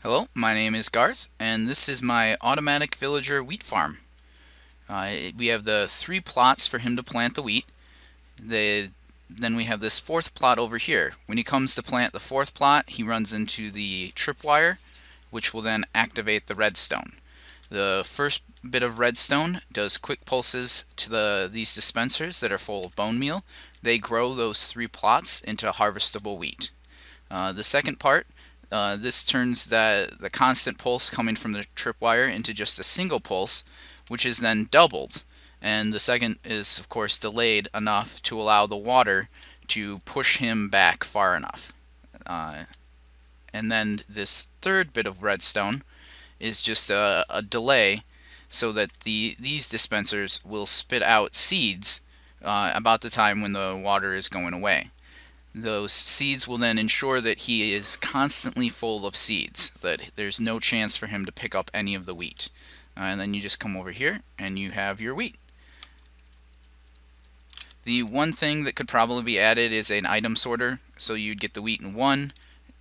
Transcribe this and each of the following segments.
Hello, my name is Garth, and this is my automatic villager wheat farm. We have the three plots for him to plant the wheat. Then we have this fourth plot over here. When he comes to plant the fourth plot, he runs into the tripwire, which will then activate the redstone. The first bit of redstone does quick pulses to these dispensers that are full of bone meal. They grow those three plots into harvestable wheat. The second part, this turns the constant pulse coming from the tripwire into just a single pulse, which is then doubled. And the second is, of course, delayed enough to allow the water to push him back far enough. Uh, and then this third bit of redstone is just a delay so that these dispensers will spit out seeds about the time when the water is going away. Those seeds will then ensure that he is constantly full of seeds, that there's no chance for him to pick up any of the wheat. And then you just come over here and you have your wheat. The one thing that could probably be added is an item sorter. So you'd get the wheat in one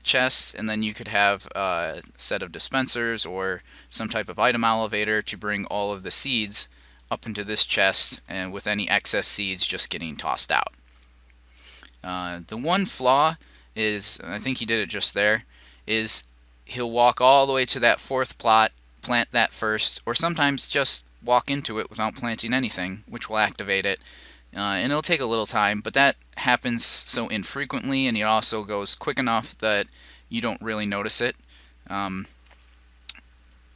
chest, and then you could have a set of dispensers or some type of item elevator to bring all of the seeds up into this chest, and with any excess seeds just getting tossed out. The one flaw is, I think he did it just there, is he'll walk all the way to that fourth plot, plant that first, or sometimes just walk into it without planting anything, which will activate it. And it'll take a little time, but that happens so infrequently, and it also goes quick enough that you don't really notice it. Um,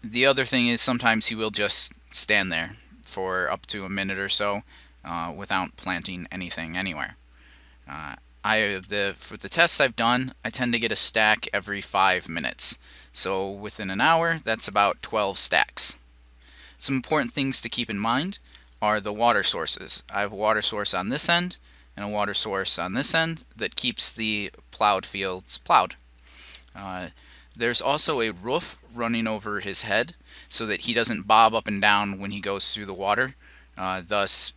the other thing is sometimes he will just stand there for up to a minute or so without planting anything anywhere. Uh, for the tests I've done, I tend to get a stack every 5 minutes. So within an hour, that's about 12 stacks. Some important things to keep in mind are the water sources. I have a water source on this end and a water source on this end that keeps the plowed fields plowed. Uh, there's also a roof running over his head so that he doesn't bob up and down when he goes through the water. Thus,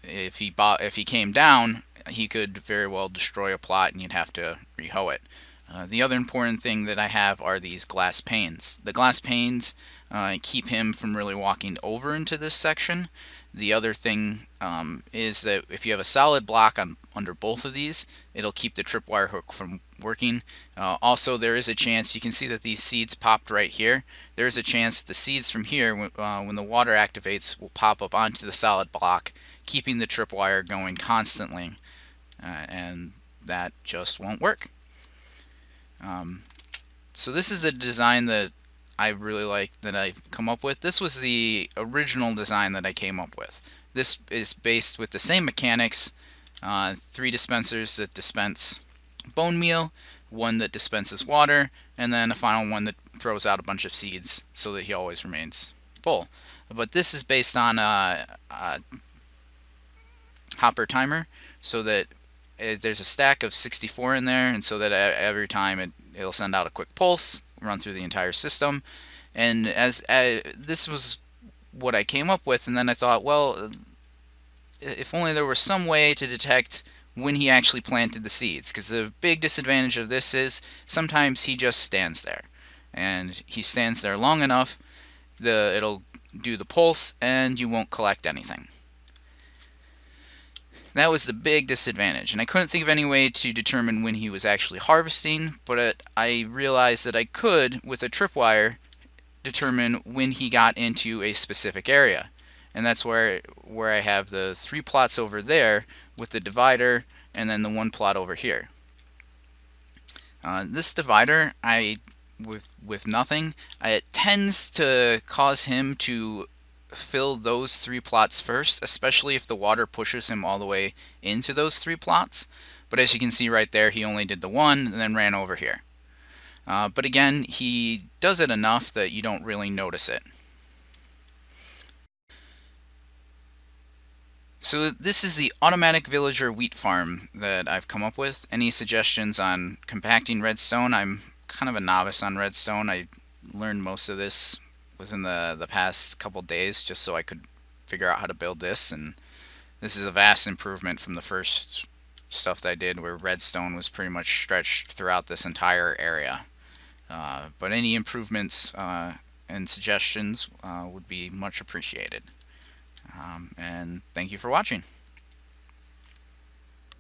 if he came down, he could very well destroy a plot and you'd have to rehoe it. The other important thing that I have are these glass panes. The glass panes keep him from really walking over into this section. The other thing is that if you have a solid block under both of these, it'll keep the tripwire hook from working. Also, there is a chance, you can see that these seeds popped right here. There is a chance that the seeds from here, when the water activates, will pop up onto the solid block, keeping the tripwire going constantly. And that just won't work. So this is the design that I really like, that I come up with. This was the original design that I came up with. This is based with the same mechanics, 3 dispensers that dispense bone meal, 1 that dispenses water, and then a final one that throws out a bunch of seeds so that he always remains full. But this is based on a hopper timer, so that there's a stack of 64 in there, and so that every time it'll send out a quick pulse, run through the entire system. And as this was what I came up with, and then I thought, well, if only there was some way to detect when he actually planted the seeds, because the big disadvantage of this is sometimes he just stands there, and he stands there long enough, it'll do the pulse, and you won't collect anything. That was the big disadvantage, and I couldn't think of any way to determine when he was actually harvesting, but I realized that I could, with a tripwire, determine when he got into a specific area. And that's where I have the 3 plots over there with the divider, and then the 1 plot over here. This divider, with nothing, it tends to cause him to fill those 3 plots first, especially if the water pushes him all the way into those 3 plots. But as you can see right there, he only did the 1 and then ran over here. But again, he does it enough that you don't really notice it. So this is the automatic villager wheat farm that I've come up with. Any suggestions on compacting redstone? I'm kind of a novice on redstone. I learned most of this within the past couple days just so I could figure out how to build this, and this is a vast improvement from the first stuff that I did where redstone was pretty much stretched throughout this entire area. But any improvements and suggestions would be much appreciated. And thank you for watching.